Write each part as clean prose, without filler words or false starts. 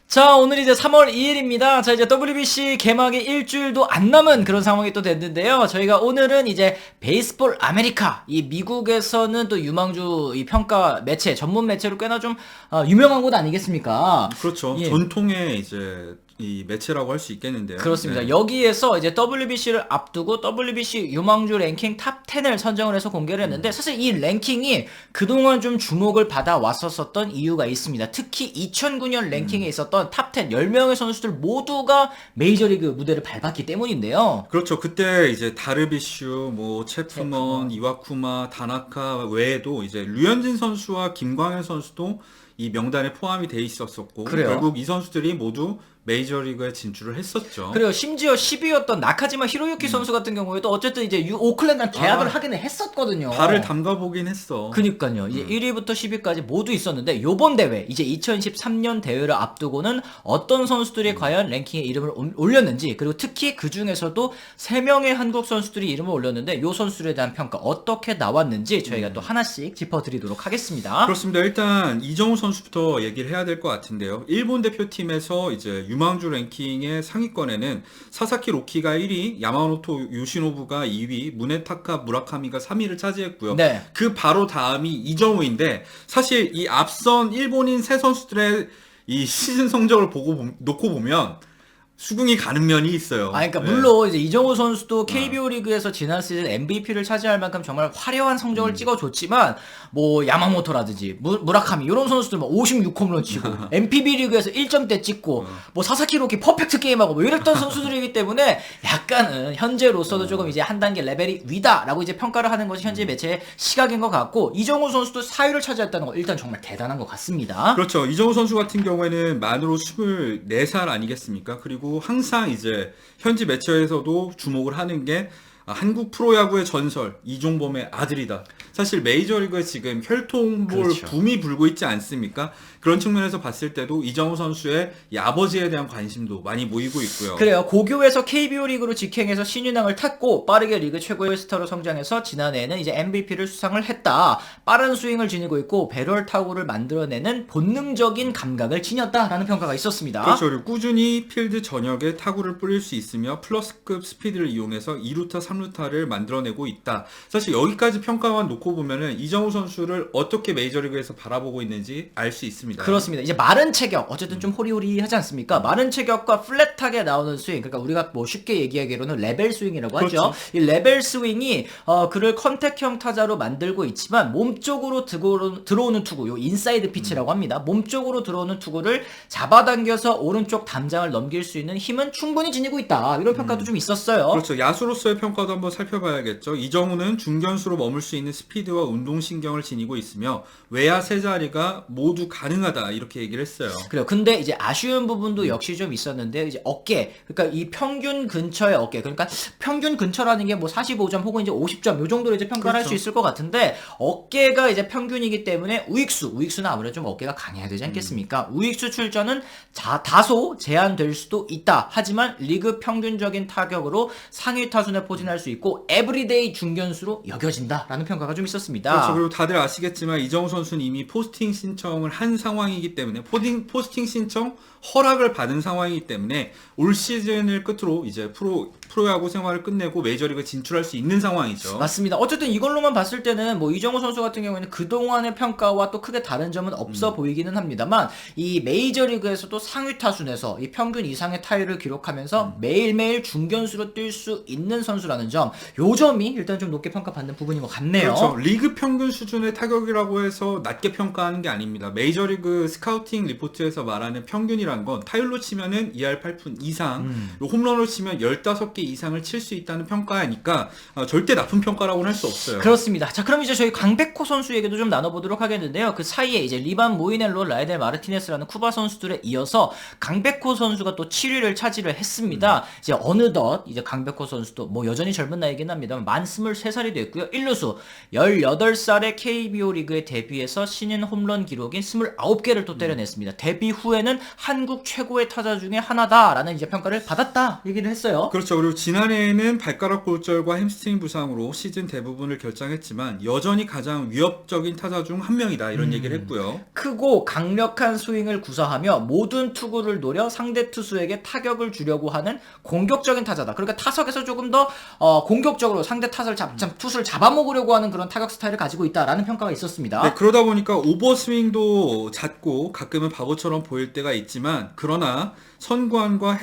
자, 오늘 이제 3월 2일입니다. 자, 이제 WBC 개막에 일주일도 안 남은 그런 상황이 또 됐는데요. 저희가 오늘은 이제 베이스볼 아메리카, 이 미국에서는 또 유망주 이 평가 매체, 전문 매체로 꽤나 좀 유명한 곳 아니겠습니까? 그렇죠. 예. 전통의 이제 이 매체라고 할 수 있겠는데요. 그렇습니다. 네. 여기에서 이제 WBC를 앞두고 WBC 유망주 랭킹 탑 10을 선정을 해서 공개를 했는데 사실 이 랭킹이 그동안 좀 주목을 받아 왔었던 이유가 있습니다. 특히 2009년 랭킹에 있었던 탑 10, 10명의 선수들 모두가 메이저리그 무대를 밟았기 때문인데요. 그렇죠. 그때 이제 다르비슈, 뭐 체프먼. 체프먼, 이와쿠마, 다나카 외에도 이제 류현진 선수와 김광현 선수도 이 명단에 포함이 돼 있었었고 그래요. 결국 이 선수들이 모두 메이저리그에 진출을 했었죠. 그리고 심지어 10위였던 나카지마 히로유키 선수 같은 경우에도 어쨌든 이제 오클랜드랑 계약을 하기는 했었거든요. 발을 담가보긴 했어. 그니까요. 이제 1위부터 10위까지 모두 있었는데 요번 대회 이제 2013년 대회를 앞두고는 어떤 선수들이 과연 랭킹에 이름을 올렸는지, 그리고 특히 그 중에서도 3명의 한국 선수들이 이름을 올렸는데 요 선수들에 대한 평가 어떻게 나왔는지 저희가 또 하나씩 짚어드리도록 하겠습니다. 그렇습니다. 일단 이정우 선수부터 얘기를 해야 될 것 같은데요. 일본 대표팀에서 이제 유망주 랭킹의 상위권에는 사사키 로키가 1위, 야마모토 요시노부가 2위, 무네타카 무라카미가 3위를 차지했고요. 네. 그 바로 다음이 이정우인데 사실 이 앞선 일본인 세 선수들의 이 시즌 성적을 놓고 보면 수긍이 가는 면이 있어요. 그러니까 네. 물론 이제 이정우 선수도 KBO 리그에서 지난 시즌 MVP를 차지할 만큼 정말 화려한 성적을 찍어줬지만 뭐 야마모토라든지 무라카미 이런 선수들 뭐 56홈런 치고 MPB 리그에서 1점대 찍고 뭐 사사키 로키 퍼펙트 게임하고 뭐 이랬던 선수들이기 때문에 약간은 현재로서도 조금 이제 한 단계 레벨이 위다라고 이제 평가를 하는 것이 현재 매체의 시각인 것 같고, 이정우 선수도 4위를 차지했다는 거 일단 정말 대단한 것 같습니다. 그렇죠. 이정우 선수 같은 경우에는 만으로 24살 아니겠습니까? 그리고 항상 이제 현지 매체에서도 주목을 하는 게 한국 프로야구의 전설 이종범의 아들이다. 사실 메이저리그에 지금 혈통볼 그렇죠. 붐이 불고 있지 않습니까? 그런 측면에서 봤을 때도 이정우 선수의 이 아버지에 대한 관심도 많이 모이고 있고요. 그래요. 고교에서 KBO 리그로 직행해서 신인왕을 탔고 빠르게 리그 최고의 스타로 성장해서 지난해에는 이제 MVP를 수상을 했다. 빠른 스윙을 지니고 있고 배럴 타구를 만들어내는 본능적인 감각을 지녔다라는 평가가 있었습니다. 그렇죠. 그리고 꾸준히 필드 전역에 타구를 뿌릴 수 있으며 플러스급 스피드를 이용해서 2루타, 3루타를 만들어내고 있다. 사실 여기까지 평가만 놓고 보면은 이정우 선수를 어떻게 메이저리그에서 바라보고 있는지 알 수 있습니다. 그렇습니다. 이제 마른 체격, 어쨌든 좀 호리호리하지 않습니까? 마른 체격과 플랫하게 나오는 스윙, 그러니까 우리가 뭐 쉽게 얘기하기로는 레벨 스윙이라고 하죠. 그렇죠. 이 레벨 스윙이 그를 컨택형 타자로 만들고 있지만 몸쪽으로 들어오는 투구, 요 인사이드 피치라고 합니다. 몸쪽으로 들어오는 투구를 잡아당겨서 오른쪽 담장을 넘길 수 있는 힘은 충분히 지니고 있다. 이런 평가도 좀 있었어요. 그렇죠. 야수로서의 평가도 한번 살펴봐야겠죠. 이정우는 중견수로 머물 수 있는 스피드와 운동신경을 지니고 있으며 외야 세 자리가 모두 가능하다 이렇게 얘기를 했어요. 그래요. 근데 이제 아쉬운 부분도 역시 좀 있었는데, 이제 어깨, 그러니까 이 평균 근처의 어깨, 그러니까 평균 근처라는 게 뭐 45점 혹은 이제 50점 요 정도로 이제 평가를 할 수 그렇죠. 있을 것 같은데, 어깨가 이제 평균이기 때문에 우익수는 아무래도 좀 어깨가 강해야 되지 않겠습니까? 우익수 출전은 다소 제한될 수도 있다. 하지만 리그 평균적인 타격으로 상위 타순에 포진할 수 있고 에브리데이 중견수로 여겨진다라는 평가가 좀 있었습니다. 그렇죠. 그리고 다들 아시겠지만 이정우 선수는 이미 포스팅 신청을 한 상황이기 때문에 포스팅 신청 허락을 받은 상황이기 때문에 올 시즌을 끝으로 이제 프로야구 생활을 끝내고 메이저리그 진출할 수 있는 상황이죠. 맞습니다. 어쨌든 이걸로만 봤을 때는 뭐 이정우 선수 같은 경우에는 그동안의 평가와 또 크게 다른 점은 없어 보이기는 합니다만, 이 메이저리그에서도 상위 타순에서 이 평균 이상의 타율을 기록하면서 매일매일 중견수로 뛸 수 있는 선수라는 점, 요 점이 일단 좀 높게 평가받는 부분인 것 같네요. 그렇죠. 리그 평균 수준의 타격이라고 해서 낮게 평가하는 게 아닙니다. 메이저리그 스카우팅 리포트에서 말하는 평균이란 건 타율로 치면은 2할 8푼 이상, 홈런으로 치면 15개 이상을 칠 수 있다는 평가니까 절대 나쁜 평가라고는 할 수 없어요. 그렇습니다. 자, 그럼 이제 저희 강백호 선수 얘기도 좀 나눠보도록 하겠는데요. 그 사이에 이제 리반 모이넬로, 라이델 마르티네스라는 쿠바 선수들에 이어서 강백호 선수가 또 7위를 차지를 했습니다. 이제 어느덧 이제 강백호 선수도 뭐 여전히 젊은 나이긴 합니다만 만 23살이 됐고요. 1루수 18살에 KBO 리그에 데뷔해서 신인 홈런 기록인 29개를 또 때려냈습니다. 데뷔 후에는 한국 최고의 타자 중에 하나다라는 이제 평가를 받았다 얘기를 했어요. 그렇죠. 그리고 지난해에는 발가락 골절과 햄스트링 부상으로 시즌 대부분을 결장했지만 여전히 가장 위협적인 타자 중 한 명이다 이런 얘기를 했고요. 크고 강력한 스윙을 구사하며 모든 투구를 노려 상대 투수에게 타격을 주려고 하는 공격적인 타자다. 그러니까 타석에서 조금 더 공격적으로 상대 타자를 투수를 잡아먹으려고 하는 그런 타격 스타일을 가지고 있다라는 평가가 있었습니다. 네, 그러다 보니까 오버스윙도 잦고 가끔은 바보처럼 보일 때가 있지만 그러나 선구안과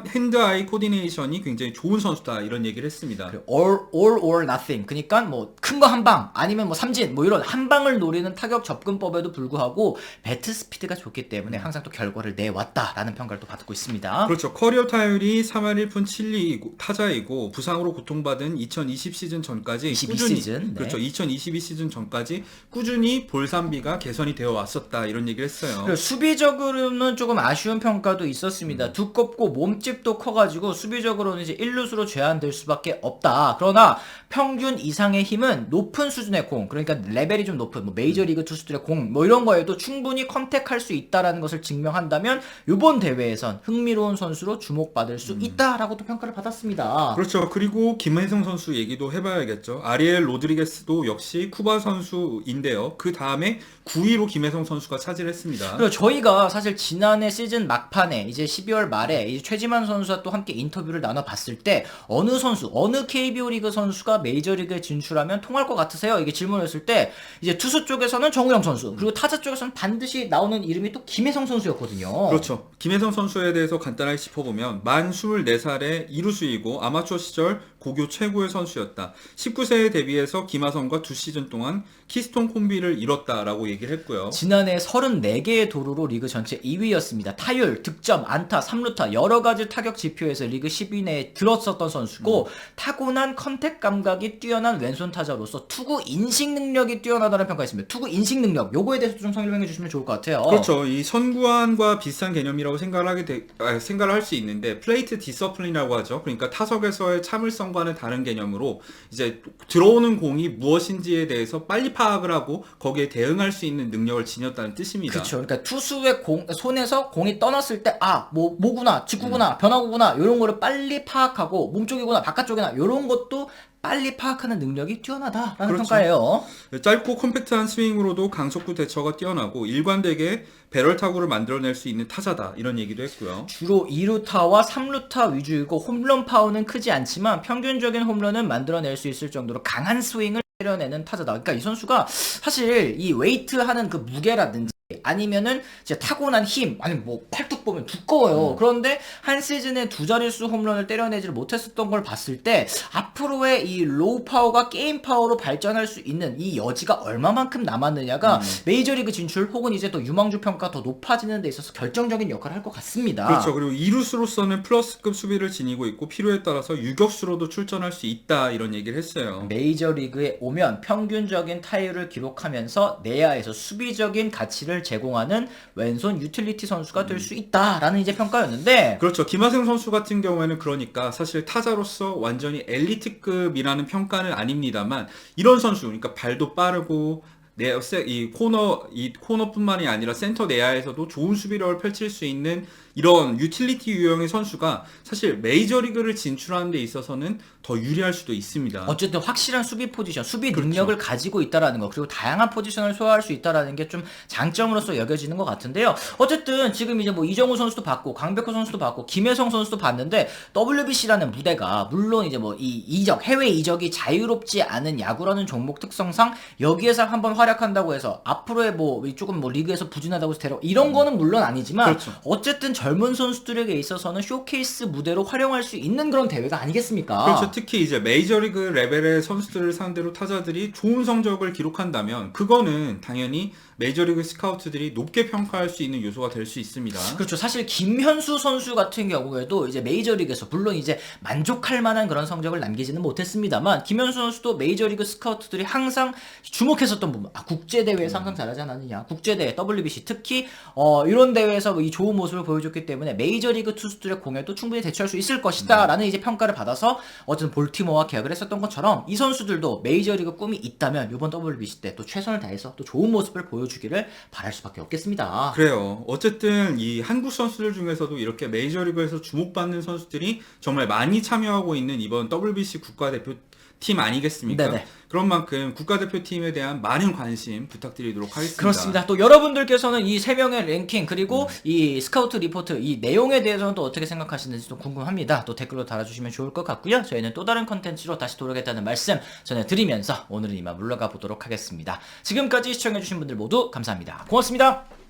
핸드아이 코디네이션이 굉장히 좋은 선수다 이런 얘기를 했습니다. all or nothing. 그러니까 뭐 큰 거 한 방 아니면 뭐 삼진 뭐 이런 한 방을 노리는 타격 접근법에도 불구하고 배트 스피드가 좋기 때문에 항상 또 결과를 내왔다라는 평가를 또 받고 있습니다. 그렇죠. 커리어 타율이 3할 1푼 7리 타자이고 부상으로 고통받은 2020 시즌 전까지 22 꾸준히 시즌, 네. 그렇죠. 2022 시즌 전까지 꾸준히 볼삼비가 개선이 되어 왔었다 이런 얘기를 했어요. 그리고 수비적으로는 조금 아쉬운 평가도 있었습니다. 두껍고 몸집도 커가지고 수비적으로는 이제 1루수로 제한될 수밖에 없다. 그러나 평균 이상의 힘은 높은 수준의 공, 그러니까 레벨이 좀 높은 뭐 메이저리그 투수들의 공, 뭐 이런 거에도 충분히 컨택할 수 있다라는 것을 증명한다면 이번 대회에선 흥미로운 선수로 주목받을 수 있다라고 또 평가를 받았습니다. 그렇죠. 그리고 김혜성 선수 얘기도 해봐야겠죠. 아리엘 로드리게스도 역시 쿠바 선수인데요. 그 다음에 9위로 김혜성 선수가 차지했습니다. 그리고 저희가 사실 지난해 시즌 막판에 이제 12월 말에 이제 최지만 선수와 또 함께 인터뷰를 나눠봤을 때 어느 선수, 어느 KBO 리그 선수가 메이저리그에 진출하면 통할 것 같으세요? 이게 질문을 했을 때 이제 투수 쪽에서는 정우영 선수, 그리고 타자 쪽에서는 반드시 나오는 이름이 또 김혜성 선수였거든요. 그렇죠. 김혜성 선수에 대해서 간단하게 짚어보면 만 24살에 이루수이고 아마추어 시절 고교 최고의 선수였다. 19세에 데뷔해서 김하성과 2시즌 동안 키스톤 콤비를 이뤘다라고 얘기를 했고요. 지난해 34개의 도루로 리그 전체 2위였습니다. 타율, 득점, 안타, 3루타 여러 가지 타격 지표에서 리그 10위 내에 들었었던 선수고 타고난 컨택 감각이 뛰어난 왼손 타자로서 투구 인식 능력이 뛰어나다는 평가가 있습니다. 투구 인식 능력 요거에 대해서 좀 설명해 주시면 좋을 것 같아요. 그렇죠. 이 선구안과 비슷한 개념이라고 생각을 할 수 있는데 플레이트 디서플린이라고 하죠. 그러니까 타석에서의 참을성과는 다른 개념으로 이제 들어오는 공이 무엇인지에 대해서 빨리 파악을 하고 거기에 대응할 수 있는 능력을 지녔다는 뜻입니다. 그렇죠. 그러니까 투수의 손에서 공이 떠났을 때 뭐구나, 직구구나, 변화구구나 이런 거를 빨리 파악하고 몸쪽이구나, 바깥쪽이나 이런 것도 빨리 파악하는 능력이 뛰어나다라는 그렇죠. 평가예요. 짧고 컴팩트한 스윙으로도 강속구 대처가 뛰어나고 일관되게 배럴 타구를 만들어낼 수 있는 타자다 이런 얘기도 했고요. 주로 2루타와 3루타 위주이고 홈런 파워는 크지 않지만 평균적인 홈런은 만들어낼 수 있을 정도로 강한 스윙을 때려내는 타자다. 그러니까 이 선수가 사실 이 웨이트 하는 그 무게라든지 아니면은 이제 타고난 힘, 아니면 뭐 팔뚝 보면 두꺼워요. 그런데 한 시즌에 2자릿수 홈런을 때려내지를 못했었던 걸 봤을 때 앞으로의 이 로우 파워가 게임 파워로 발전할 수 있는 이 여지가 얼마만큼 남았느냐가 메이저리그 진출 혹은 이제 또 유망주 평가 더 높아지는 데 있어서 결정적인 역할을 할 것 같습니다. 그렇죠. 그리고 이루수로서는 플러스급 수비를 지니고 있고 필요에 따라서 유격수로도 출전할 수 있다 이런 얘기를 했어요. 메이저리그에 오면 평균적인 타율을 기록하면서 내야에서 수비적인 가치를 제공하는 왼손 유틸리티 선수가 될 수 있다라는 이제 평가였는데 그렇죠. 김하성 선수 같은 경우에는 그러니까 사실 타자로서 완전히 엘리트급이라는 평가는 아닙니다만 이런 선수 그러니까 발도 빠르고 이 코너뿐만이 아니라 센터 내야에서도 좋은 수비력을 펼칠 수 있는 이런 유틸리티 유형의 선수가 사실 메이저리그를 진출하는 데 있어서는 더 유리할 수도 있습니다. 어쨌든 확실한 수비 포지션, 수비 능력을 가지고 있다라는 거, 그리고 다양한 포지션을 소화할 수 있다라는 게 좀 장점으로서 여겨지는 것 같은데요. 어쨌든 지금 이제 뭐 이정우 선수도 봤고, 강백호 선수도 봤고, 김혜성 선수도 봤는데 WBC라는 무대가 물론 이제 뭐 이 해외 이적이 자유롭지 않은 야구라는 종목 특성상 여기에서 한번 활약한다고 해서 앞으로의 뭐 조금 뭐 리그에서 부진하다고 해서 이런 거는 물론 아니지만 그렇죠. 어쨌든 젊은 선수들에게 있어서는 쇼케이스 무대로 활용할 수 있는 그런 대회가 아니겠습니까? 그렇죠. 특히 이제 메이저리그 레벨의 선수들을 상대로 타자들이 좋은 성적을 기록한다면 그거는 당연히 메이저리그 스카우트들이 높게 평가할 수 있는 요소가 될 수 있습니다. 그렇죠. 사실 김현수 선수 같은 경우에도 이제 메이저리그에서 물론 이제 만족할 만한 그런 성적을 남기지는 못했습니다만 김현수 선수도 메이저리그 스카우트들이 항상 주목했었던 부분. 국제 대회에서 항상 잘하지 않았느냐. 국제 대회, WBC 특히 이런 대회에서 이 좋은 모습을 보여줬기 때문에 메이저리그 투수들의 공에도 충분히 대처할 수 있을 것이다라는 이제 평가를 받아서 어쨌든 볼티모어와 계약을 했었던 것처럼 이 선수들도 메이저리그 꿈이 있다면 이번 WBC 때 또 최선을 다해서 또 좋은 모습을 보여주기를 바랄 수밖에 없겠습니다. 그래요. 어쨌든 이 한국 선수들 중에서도 이렇게 메이저리그에서 주목받는 선수들이 정말 많이 참여하고 있는 이번 WBC 국가대표팀 아니겠습니까? 네네. 그런 만큼 국가대표팀에 대한 많은 관심 부탁드리도록 하겠습니다. 그렇습니다. 또 여러분들께서는 이 세 명의 랭킹 그리고 이 스카우트 리포트 이 내용에 대해서는 또 어떻게 생각하시는지 좀 궁금합니다. 또 댓글로 달아주시면 좋을 것 같고요. 저희는 또 다른 컨텐츠로 다시 돌아오겠다는 말씀 전해드리면서 오늘은 이만 물러가 보도록 하겠습니다. 지금까지 시청해주신 분들 모두 감사합니다. 고맙습니다.